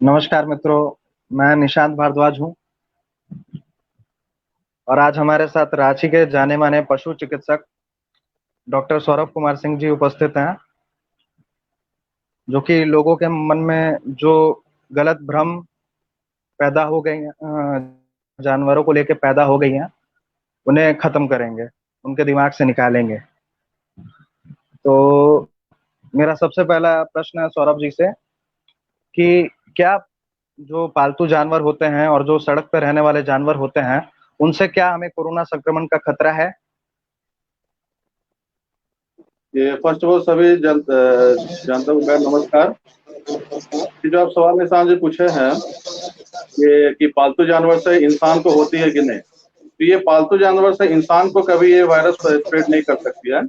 नमस्कार मित्रों। मैं निशांत भारद्वाज हूँ और आज हमारे साथ रांची के जाने माने पशु चिकित्सक डॉक्टर सौरभ कुमार सिंह जी उपस्थित हैं, जो कि लोगों के मन में जो गलत भ्रम पैदा हो गई हैं, जानवरों को लेकर पैदा हो गई हैं, उन्हें खत्म करेंगे, उनके दिमाग से निकालेंगे। तो मेरा सबसे पहला प्रश्न है सौरभ जी से कि क्या जो पालतू जानवर होते हैं और जो सड़क पर रहने वाले जानवर होते हैं, उनसे क्या हमें कोरोना संक्रमण का खतरा है? ये फर्स्ट ऑफ ऑल सभी जनता को मेरा नमस्कार। ये जो आप सवाल निशान जी पूछे हैं कि पालतू जानवर से इंसान को होती है कि नहीं, तो ये पालतू जानवर से इंसान को कभी ये वायरस स्प्रेड नहीं कर सकती है।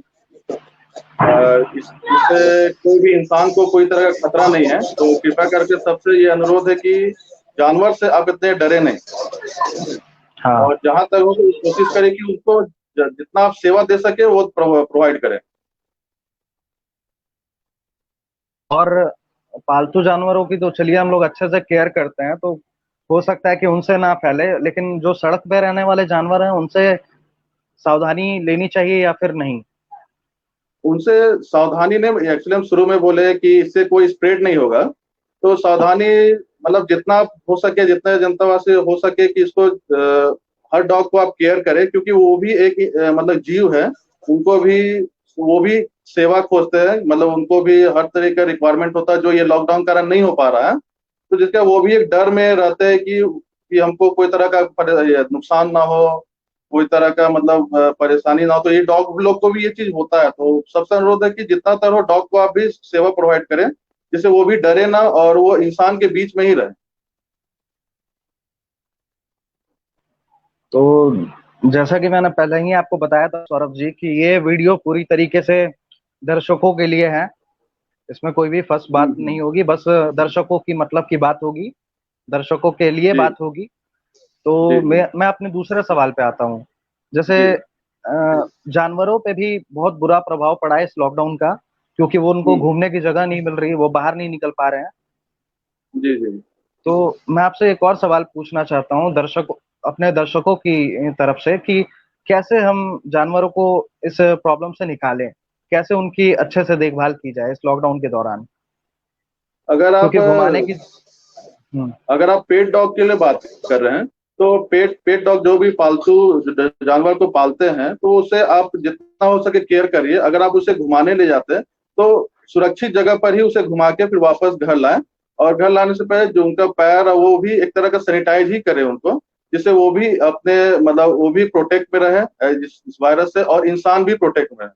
इससे कोई भी इंसान को कोई तरह का खतरा नहीं है। तो कृपया करके सबसे ये अनुरोध है कि जानवर से आप इतने डरे नहीं, हाँ। और जहां तक हो तो कोशिश करें कि उसको जितना आप सेवा दे सके वो प्रोवाइड करें। और पालतू जानवरों की तो चलिए हम लोग अच्छे से केयर करते हैं, तो हो सकता है कि उनसे ना फैले, लेकिन जो सड़क पे रहने वाले जानवर हैं उनसे सावधानी लेनी चाहिए या फिर नहीं? उनसे सावधानी ने एक्चुअली हम शुरू में बोले कि इससे कोई स्प्रेड नहीं होगा, तो सावधानी मतलब जितना हो सके, जितना जनता से हो सके कि इसको हर डॉग को आप केयर करें, क्योंकि वो भी एक मतलब जीव है। उनको भी वो भी सेवा खोजते हैं, मतलब उनको भी हर तरह का रिक्वायरमेंट होता है जो ये लॉकडाउन कारण नहीं हो पा रहा है। तो जिसका वो भी एक डर में रहते हैं कि हमको कोई तरह का नुकसान ना हो, कोई तरह का मतलब परेशानी ना हो। तो ये डॉग लोग को भी ये चीज होता है। तो सबसे अनुरोध है कि जितना तरह डॉग को आप भी सेवा प्रोवाइड करें, जिससे वो भी डरे ना और वो इंसान के बीच में ही रहे। तो जैसा कि मैंने पहले ही आपको बताया था सौरभ जी कि ये वीडियो पूरी तरीके से दर्शकों के लिए है। इसमें कोई भी फर्स्ट बात हम्म। नहीं होगी, बस दर्शकों की मतलब की बात होगी, दर्शकों के लिए जी बात होगी। तो जी जी मैं अपने दूसरे सवाल पे आता हूँ। जैसे जी। जानवरों पे भी बहुत बुरा प्रभाव पड़ा है इस लॉकडाउन का, क्योंकि वो उनको हम्म। घूमने की जगह नहीं मिल रही, वो बाहर नहीं निकल पा रहे हैं। जी जी। तो मैं आपसे एक और सवाल पूछना चाहता हूँ अपने दर्शकों की तरफ से कि कैसे हम जानवरों को इस प्रॉब्लम से निकालें, कैसे उनकी अच्छे से देखभाल की जाए इस लॉकडाउन के दौरान, अगर आप क्योंकि घुमाने की। अगर आप पेट डॉग के लिए बात कर रहे हैं, तो पेट पेट डॉग जो भी पालतू जानवर को पालते हैं, तो उसे आप जितना हो सके केयर करिए। अगर आप उसे घुमाने ले जाते हैं तो सुरक्षित जगह पर ही उसे घुमा के फिर वापस घर लाएं। और घर लाने से पहले जो उनका पैर है वो भी एक तरह का सैनिटाइज ही करें उनको, जिससे वो भी अपने मतलब वो भी प्रोटेक्ट में रहे इस वायरस से, और इंसान भी प्रोटेक्ट में रहे।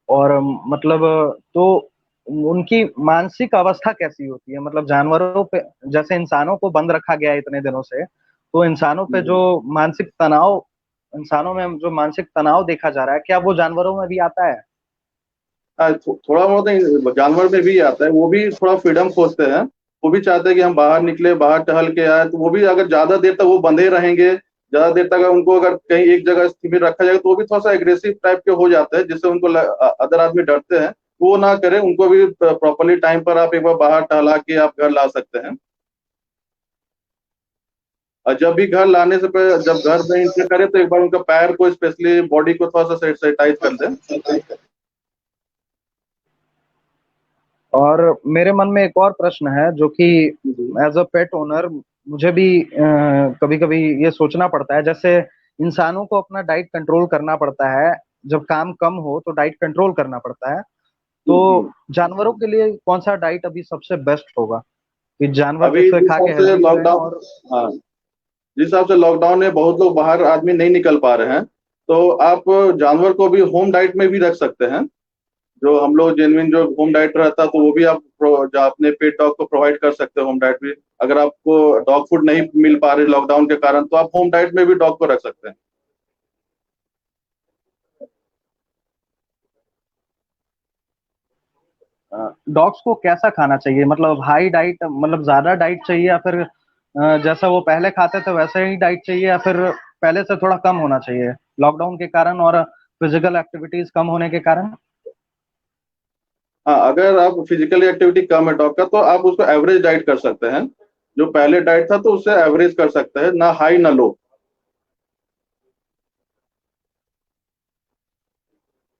और मतलब तो उनकी मानसिक अवस्था कैसी होती है? मतलब जानवरों पे जैसे इंसानों को बंद रखा गया है इतने दिनों से, तो इंसानों पे जो हम्म। मानसिक तनाव, इंसानों में जो मानसिक तनाव देखा जा रहा है, क्या वो जानवरों में भी आता है? थोड़ा बहुत नहीं, जानवर में भी आता है। वो भी थोड़ा फ्रीडम खोजते हैं। वो भी चाहते हैं कि हम बाहर निकले, बाहर टहल के आए। तो वो भी अगर ज्यादा देर तक वो बंधे रहेंगे, ज्यादा देर तक अगर उनको अगर कहीं एक जगह स्थिर रखा जाएगा, तो वो भी थोड़ा सा एग्रेसिव टाइप के हो जाते हैं, जिससे उनको अदर आदमी डरते हैं। वो ना करें, उनको भी प्रॉपरली टाइम पर आप एक बार बाहर टहला के आप घर ला सकते हैं। और जब भी घर लाने से पहले, जब घर में एंटर करें, तो एक बार उनका पैर को स्पेशली बॉडी को थोड़ा सा सैनिटाइज कर दें। और मेरे मन में एक और प्रश्न है, जो कि जी एज अ पेट ओनर मुझे भी कभी कभी ये सोचना पड़ता है। जैसे इंसानों को अपना डाइट कंट्रोल करना पड़ता है, जब काम कम हो तो डाइट कंट्रोल करना पड़ता है। तो जी। जानवरों के लिए कौन सा डाइट अभी सबसे बेस्ट होगा कि जानवर अभी जिससे जिस खा हिसाब के से हेल्दी रहे? लॉकडाउन, और हाँ, जिस हिसाब से लॉकडाउन में बहुत लोग बाहर आदमी नहीं निकल पा रहे हैं, तो आप जानवर को भी होम डाइट में भी रख सकते हैं। जो हम लोग जेन्युइन जो होम डाइट रहता है, तो वो भी आप जो अपने पेट डॉग को प्रोवाइड कर सकते हैं होम डाइट भी। अगर आपको डॉग फूड नहीं मिल पा रही लॉकडाउन के कारण, तो आप होम डाइट में भी डॉग को रख सकते हैं। डॉग्स को कैसा खाना चाहिए? मतलब हाई डाइट, मतलब ज्यादा डाइट चाहिए, या फिर जैसा वो पहले खाते थे वैसे ही डाइट चाहिए, या फिर पहले से थोड़ा कम होना चाहिए लॉकडाउन के कारण और फिजिकल एक्टिविटीज कम होने के कारण? हाँ, अगर आप फिजिकल एक्टिविटी कम है डॉग का, तो आप उसको एवरेज डाइट कर सकते हैं। जो पहले डाइट था तो उससे एवरेज कर सकते हैं, ना हाई ना लो।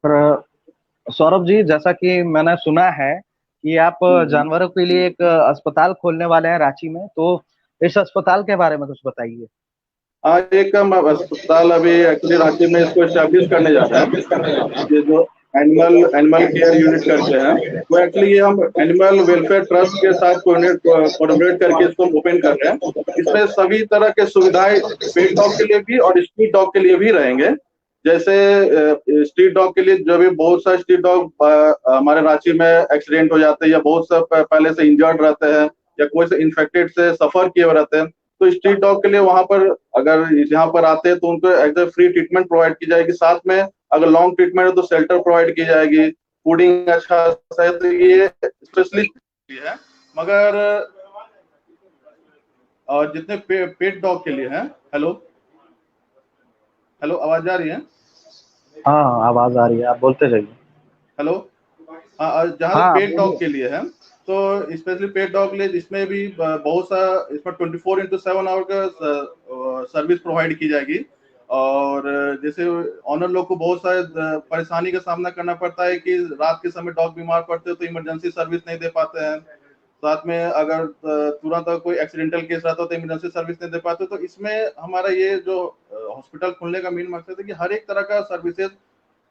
पर सौरभ जी, जैसा कि मैंने सुना है कि आप हम्म। जानवरों के लिए एक अस्पताल खोलने वाले हैं रांची में, तो इस अस्पताल के बारे में कुछ बताइए। हाँ, एक हम अस्पताल अभी एक्चुअली रांची में इसको स्टैब्लिश करने जा रहे हैं। ये जो एनिमल एनिमल केयर यूनिट करके हैं, वो एक्चुअली ये हम एनिमल वेलफेयर ट्रस्ट के साथ कोऑर्डिनेट करके इसको ओपन कर रहे हैं। इसमें सभी तरह के सुविधाएं पेट डॉग के लिए भी और स्ट्रीट डॉग के लिए भी रहेंगे। जैसे स्ट्रीट डॉग के लिए, जो भी बहुत सारे स्ट्रीट डॉग हमारे रांची में एक्सीडेंट हो जाते हैं, या बहुत सा पहले से इंजर्ड रहते हैं, या कोई से इन्फेक्टेड से सफर किए हुए रहते हैं, तो स्ट्रीट डॉग के लिए वहां पर अगर यहाँ पर आते हैं तो उनको एकदम फ्री ट्रीटमेंट प्रोवाइड की जाएगी। साथ में अगर लॉन्ग ट्रीटमेंट है तो शेल्टर प्रोवाइड की जाएगी, फूडिंग अच्छा सा है, तो ये स्पेशलिस्ट है। मगर और जितने पेट डॉग के लिए हैं, हेलो हेलो, आवाज आ रही है? हाँ, आवाज आ रही है, आप बोलते जाइए। हेलो। हाँ, और जहाँ तक हाँ, आप पेट डॉग बोलिए। के लिए है, तो स्पेशली पेट डॉग के लिए इसमें भी बहुत सा, इसमें 24/7 आवर का सर्विस प्रोवाइड की जाएगी। और जैसे ऑनर लोग को बहुत सारे परेशानी का सामना करना पड़ता है कि रात के समय डॉग बीमार पड़ते हो तो इमरजेंसी सर्विस नहीं दे पाते हैं। साथ में अगर तुरंत अगर कोई एक्सीडेंटल केस रहता है तो इमरजेंसी सर्विस नहीं दे पाते। तो इसमें हमारा ये जो हॉस्पिटल खोलने का मेन मकसद है कि हर एक तरह का services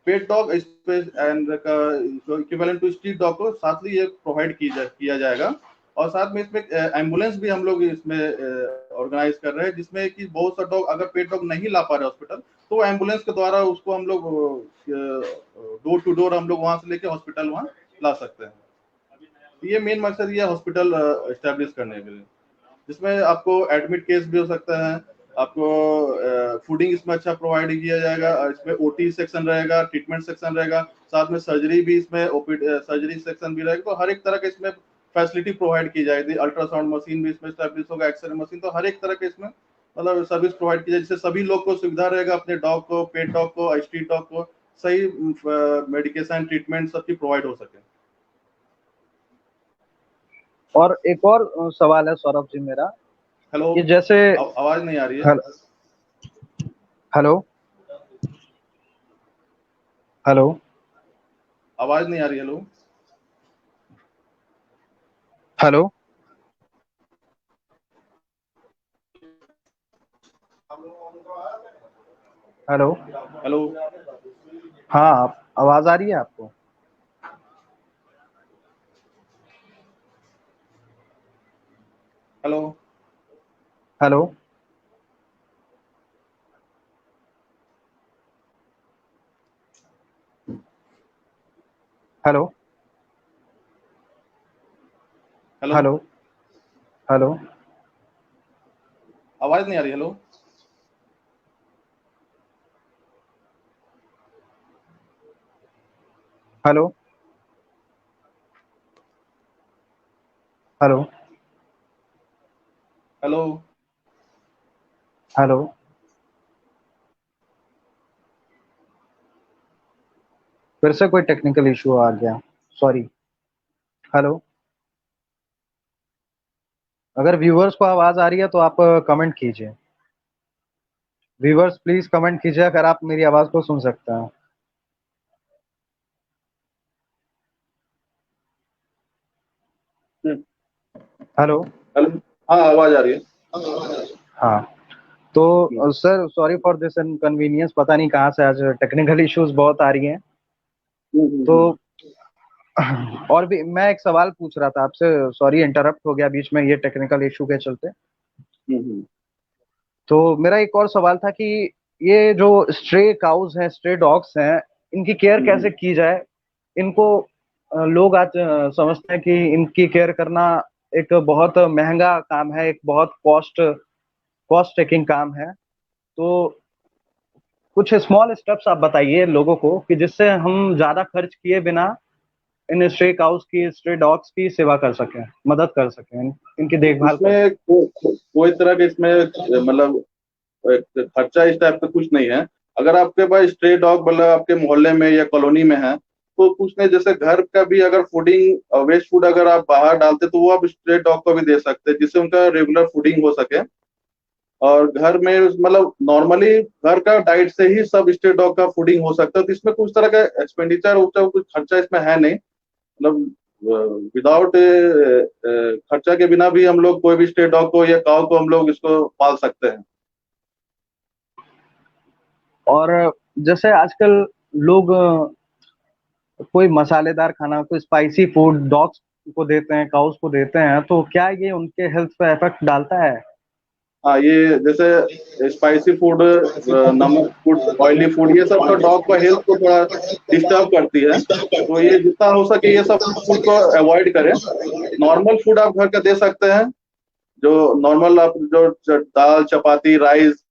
pet dog space and equivalent to street dog को साथली ये प्रोवाइड किया जाएगा। और साथ में इसमें एम्बुलेंस भी हम लोग इसमें ऑर्गेनाइज कर रहे हैं, जिसमें कि बहुत सा डॉग अगर पेट डॉग नहीं ला पा रहे हॉस्पिटल, तो एम्बुलेंस के द्वारा उसको हम लोग डोर टू डोर हम लोग वहां से लेके हॉस्पिटल वहां ला सकते हैं। ये मेन मकसद ये हॉस्पिटल स्टैब्लिश करने के लिए, जिसमें आपको एडमिट केस भी हो सकता है, आपको फूडिंग इसमें अच्छा प्रोवाइड किया जाएगा, इसमें ओटी सेक्शन रहेगा, ट्रीटमेंट सेक्शन रहेगा, साथ में सर्जरी भी इसमें ओपीडी सर्जरी सेक्शन भी रहेगा। तो हर एक तरह के इसमें फैसिलिटी प्रोवाइड की जाएगी। अल्ट्रासाउंड मशीन भी इसमें स्टैब्लिश होगा, एक्सरे मशीन, तो हर एक तरह के इसमें मतलब सर्विस प्रोवाइड की जाए, जिससे सभी लोग को सुविधा रहेगा, अपने डॉग को, पेट डॉग को, स्ट्रीट डॉग को सही मेडिकेशन ट्रीटमेंट सबकी प्रोवाइड हो सके। और एक और सवाल है सौरभ जी मेरा, हेलो, कि जैसे आवाज नहीं आ रही है? हल, हेलो हेलो आवाज नहीं आ रही। Hello hello hello. हेलो हाँ, आवाज आ रही है आपको? Hello hello hello hello, hello hello आवाज नहीं आ रही। Hello hello hello hello hello. फिर से कोई टेक्निकल इशू आ गया, सॉरी। हेलो। अगर व्यूअर्स को आवाज आ रही है तो आप कमेंट कीजिए। व्यूअर्स प्लीज कमेंट कीजिए अगर आप मेरी आवाज को सुन सकते हैं। हम्म, हेलो। हेलो। हाँ, आवाज आ रही है। हाँ, तो sir sorry for this inconvenience, पता नहीं कहाँ से आज टेक्निकल इश्यूज बहुत आ रही हैं। तो हम्म। और भी मैं एक सवाल पूछ रहा था आपसे, सॉरी इंटरप्ट हो गया बीच में ये टेक्निकल इशू के चलते। हम्म। तो मेरा एक और सवाल था कि ये जो स्ट्रे काउज हैं, स्ट्रे डॉग्स हैं, इनकी केयर कैसे हम्म। की जाए? इनको लोग आज समझते हैं कि इनकी केयर करना एक बहुत महंगा काम है, एक बहुत कॉस्ट कॉस्ट टेकिंग काम है। तो कुछ स्मॉल स्टेप्स आप बताइए लोगों को कि जिससे हम ज्यादा खर्च किए बिना इन स्ट्रे काउस की, स्ट्रे डॉग्स की सेवा कर सकें, मदद कर सकें, इनकी देखभाल कर इसमें सकें। कोई तरह के इसमें मतलब खर्चा इस टाइप का कुछ नहीं है। अगर आपके पास स्ट्रे डॉग मतलब आपके मोहल्ले में या कॉलोनी में है, तो कुछ नहीं, जैसे घर का भी अगर फूडिंग वेस्ट फूड अगर आप बाहर डालते तो वो आप स्ट्रे डॉग को भी दे सकते हैं, जिससे उनका रेगुलर फूडिंग हो सके। और घर में मतलब नॉर्मली घर का डाइट से ही सब स्ट्रे डॉग का फूडिंग हो सकता है, तो इसमें कुछ तरह का एक्सपेंडिचर कुछ खर्चा इसमें है नहीं, मतलब विदाउट खर्चा के बिना भी हम लोग कोई भी स्ट्रे डॉग को या काऊ को हम लोग इसको पाल सकते हैं। और जैसे आजकल लोग कोई मसालेदार खाना, कोई स्पाइसी फूड डॉग्स को देते हैं, काउस को देते हैं, तो क्या ये उनके हेल्थ पे इफेक्ट डालता है? हाँ, ये जैसे स्पाइसी फूड, नमक फूड, ऑयली फूड, ये सब तो डॉग को हेल्थ को थोड़ा डिस्टर्ब करती है, तो ये जितना हो सके ये सब फूड को अवॉइड करें। नॉर्मल फूड आप घर का दे सकते हैं, जो नॉर्मल आप जो दाल चपाती राइस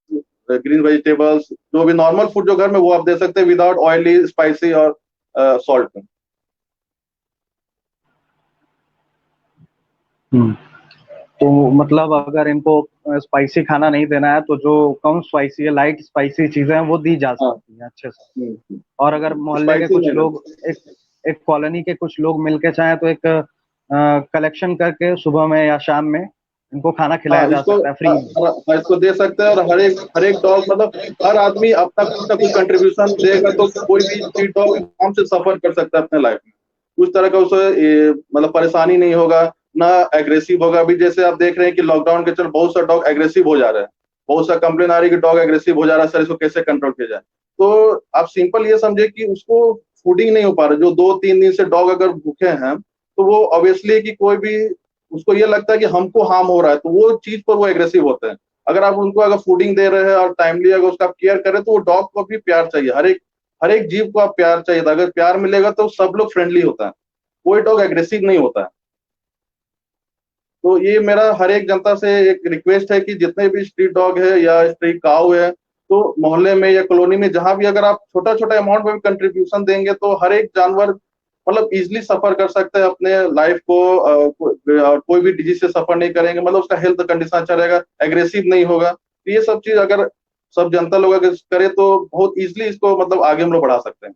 ग्रीन वेजिटेबल्स, जो भी नॉर्मल फूड जो घर में वो आप दे सकते हैं विदाउट ऑयली स्पाइसी और सॉल्ट। हम्म। तो मतलब अगर इनको स्पाइसी खाना नहीं देना है, तो जो कम स्पाइसी है, लाइट स्पाइसी चीजें हैं, वो दी जा हाँ। सकती हैं अच्छे से। और अगर मोहल्ले के स्पाइसी कुछ नहीं लोग, एक एक कॉलोनी के कुछ लोग मिलके चाहें, तो एक कलेक्शन करके सुबह में या शाम में इनको खाना खिलाया हाँ, जा इसको सकता है फ्री में। इसको दे सकते हैं, और हर एक डॉग मतलब हर आदमी अपना कुछ ना कुछ कंट्रीब्यूशन देगा तो कोई भी स्ट्रीट डॉग आराम से सफर कर सकता है अपने लाइफ में। उस तरह का उसे मतलब परेशानी नहीं होगा, ना एग्रेसिव होगा। अभी जैसे आप देख रहे हैं कि लॉकडाउन के चल बहुत सा डॉग एग्रेसिव हो जा रहा है, बहुत सा कंप्लेन आ रही है कि डॉग एग्रेसिव हो जा रहा है, सर इसको कैसे कंट्रोल किया जाए। तो आप सिंपल ये समझे कि उसको फूडिंग नहीं हो पा रहा, जो 2-3 दिन से डॉग अगर भूखे हैं तो वो ऑब्वियसली कि कोई भी उसको ये लगता है कि हमको हार्म हो रहा है, तो वो चीज पर वो एग्रेसिव होते हैं। अगर आप उनको अगर फूडिंग दे रहे हैं और टाइमली अगर उसका केयर करें तो वो डॉग को भी प्यार चाहिए, हर एक जीव को आप प्यार चाहिए था, अगर प्यार मिलेगा तो सब लोग फ्रेंडली होता है, कोई डॉग एग्रेसिव नहीं होता है। तो ये मेरा हर एक जनता से एक रिक्वेस्ट है कि जितने भी स्ट्रीट डॉग है या स्ट्रीट काऊ है, तो मोहल्ले में या कॉलोनी में जहां भी अगर आप छोटा छोटा अमाउंट में भी कंट्रीब्यूशन देंगे तो हर एक जानवर मतलब इजिली सफर कर सकते हैं अपने लाइफ को, और कोई भी डिजीज से सफर नहीं करेंगे, मतलब उसका हेल्थ कंडीशन अच्छा रहेगा, एग्रेसिव नहीं होगा। तो ये सब चीज अगर सब जनता लोग अगर करे तो बहुत इजिली इसको मतलब आगे हम लोग बढ़ा सकते हैं।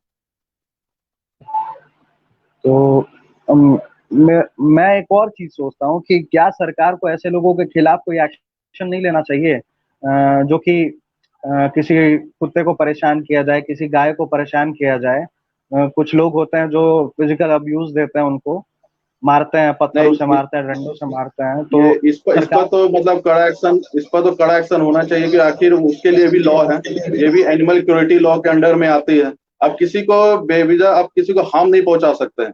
तो अम, मैं एक और चीज सोचता हूँ कि क्या सरकार को ऐसे लोगों के खिलाफ कोई एक्शन नहीं लेना चाहिए, जो कि किसी कुत्ते को परेशान किया जाए, किसी गाय को परेशान किया जाए। कुछ लोग होते हैं जो फिजिकल अब्यूज देते हैं, उनको मारते हैं, पत्थरों से नहीं, मारते हैं, डंडों से मारते हैं, ये तो इस पर सरकार। तो मतलब कड़ा एक्शन, इस पर तो कड़ा एक्शन होना चाहिए कि आखिर उसके लिए भी लॉ है, ये भी एनिमल क्रूरटी लॉ के अंडर में आती है। आप किसी को बेवजह आप किसी को हार्म नहीं पहुंचा सकते हैं,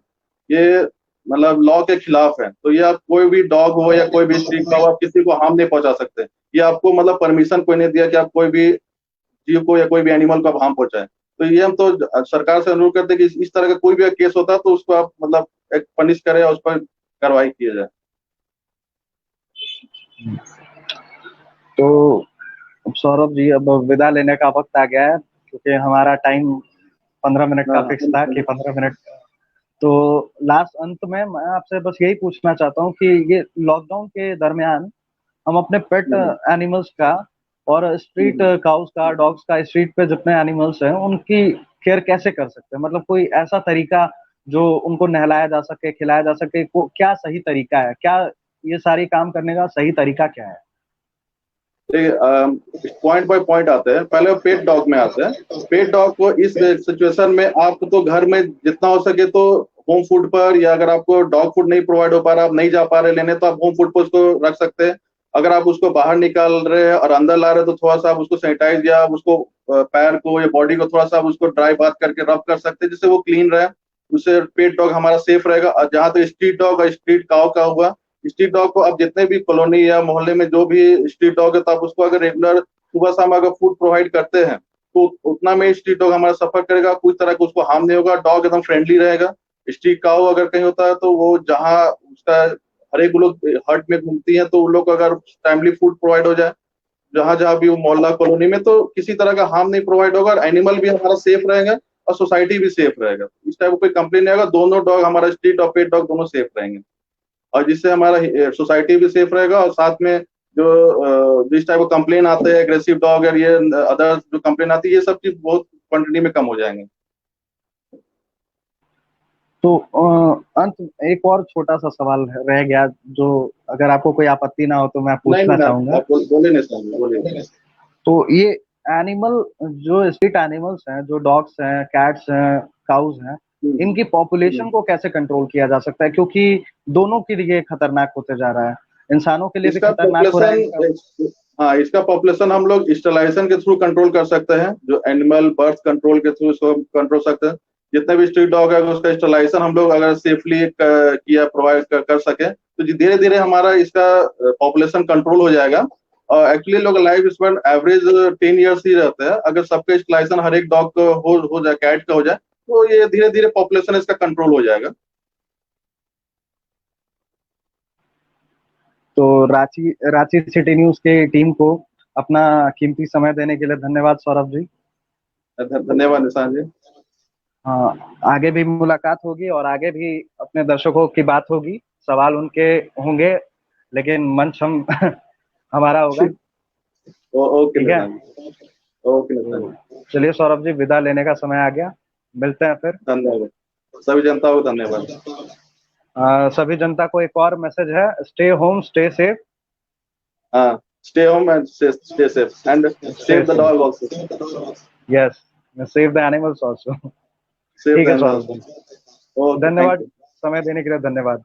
ये मतलब लॉ के खिलाफ है। तो ये आप कोई भी डॉग हो या कोई भी स्ट्रीट का हो, आप किसी को हार्म नहीं पहुंचा सकते। ये आपको मतलब परमिशन कोई नहीं दिया कि आप कोई भी जीव को या कोई भी एनिमल को आप हार्म पहुंचाए। तो ये हम तो सरकार से अनुरोध करते हैं कि इस तरह का कोई भी केस होता है तो उसको आप मतलब एक पनिश करें और उस पर कार्रवाई की जाए। तो सौरभ जी, अब विदा लेने का वक्त आ गया है, क्योंकि हमारा टाइम 15 मिनट का हाँ, फिक्स था कि 15 मिनट। तो लास्ट अंत में मैं आपसे बस यही पूछना चाहता हूँ कि ये लॉकडाउन के दरमियान हम अपने पेट हम्म, एनिमल्स का और स्ट्रीट हम्म। काउस का, डॉग्स का, स्ट्रीट पे जितने एनिमल्स हैं उनकी केयर कैसे कर सकते हैं? मतलब कोई ऐसा तरीका जो उनको नहलाया जा सके, खिलाया जा सके, क्या सही तरीका है? क्या ये सारी काम करने का सही तरीका क्या है? पॉइंट बाय पॉइंट आते हैं, पहले पेट डॉग में आते हैं। पेट डॉग को इस सिचुएशन में आप तो घर में जितना हो सके तो होम फूड पर, या अगर आपको डॉग फूड नहीं प्रोवाइड हो पा रहा, आप नहीं जा पा रहे लेने, तो आप होम फूड पर उसको रख सकते हैं। अगर आप उसको बाहर निकाल रहे हैं और अंदर ला रहे हैं तो थोड़ा सा आप उसको सैनिटाइज या उसको पैर को या बॉडी को थोड़ा सा आप उसको ड्राई बाथ करके रब कर सकते हैं, जिससे वो क्लीन रहे। उससे पेट डॉग हमारा सेफ रहेगा। और जहां तो स्ट्रीट डॉग और स्ट्रीट काउ का हुआ, स्ट्रीट डॉग को आप जितने भी कॉलोनी या मोहल्ले में जो भी स्ट्रीट डॉग है, तो आप उसको अगर रेगुलर सुबह शाम अगर फूड प्रोवाइड करते हैं तो उतना में स्ट्रीट डॉग हमारा सफर करेगा, कुछ तरह का उसको हार्म नहीं होगा, डॉग एकदम फ्रेंडली रहेगा। स्ट्रीट काऊ अगर कहीं होता है तो वो जहाँ उसका हर एक लोग हर्ट में घूमती हैं, तो उन लोग को अगर टाइमली फूड प्रोवाइड हो जाए जहां जहां भी वो मोहल्ला कॉलोनी में, तो किसी तरह का हार्म नहीं प्रोवाइड होगा और एनिमल भी हमारा सेफ रहेगा और सोसाइटी भी सेफ रहेगा। इस टाइप का कोई कंप्लेन नहीं आएगा, दोनों डॉग हमारा स्ट्रीट और पेट डॉग दोनों सेफ रहेंगे, और जिससे हमारा सोसाइटी भी सेफ रहेगा। और साथ में जो जिस टाइप का कंप्लेन आते हैं एग्रेसिव डॉग और ये अदर जो कंप्लेन आती है, ये सब चीज बहुत क्वांटिटी में कम हो जाएंगे। तो अंत में एक और छोटा सा सवाल रह गया, जो अगर आपको कोई आपत्ति ना हो तो मैं नहीं पूछना नहीं, चाहूंगा। आप बोले नहीं सर, बोलिए। तो ये एनिमल, जो स्ट्रीट एनिमल्स हैं, जो डॉग्स हैं, कैट्स हैं, काउज हैं, हम्म, इनकी हम्म। पॉपुलेशन को कैसे कंट्रोल किया जा सकता है? क्योंकि दोनों के लिए खतरनाक होते जा रहा है, इंसानों के लिए भी इसका खतरनाक हो रहा है इनका। पॉपुलेशन, हाँ, इसका पॉपुलेशन हम लोग स्टरलाइजेशन के थ्रू कंट्रोल कर सकते हैं, जो एनिमल बर्थ कंट्रोल के थ्रू इसको कंट्रोल सकते हैं। जितने भी स्ट्रीट डॉग है उसका स्टरलाइजेशन हम लोग अगर सेफली किया, प्रोवाइड कर सके, तो धीरे धीरे हमारा इसका पॉपुलेशन कंट्रोल हो जाएगा। और एक्चुअली लोग life span average 10 years he रहते हैं। अगर सबका स्टरलाइजेशन हर एक डॉग को हो जाए, कैट का हो जाए, तो ये धीरे धीरे पॉपुलेशन इसका कंट्रोल हो जाएगा। तो रांची रांची सिटी न्यूज के टीम को अपना कीमती समय देने के लिए धन्यवाद सौरभ जी। धन्यवाद निशान जी। हाँ, आगे भी मुलाकात होगी और आगे भी अपने दर्शकों की बात होगी, सवाल उनके होंगे, लेकिन मंच हम हमारा होगा। ओके ठीक है। निशान जी। ओके निशान तो जी। चलिए सौरभ जी, विदा लेने का समय आ गया, मिलते हैं फिर। धन्यवाद सभी जनता को, धन्यवाद। सभी जनता को एक और मैसेज है, स्टे होम, स्टे सेफ। हाँ, stay home and stay safe and stay save the safe, dog also. Yes, save the animals also. Save ठीक द है animals. Saurabh ji, okay, thank धन्यवाद, यू। समय देने के लिए धन्यवाद।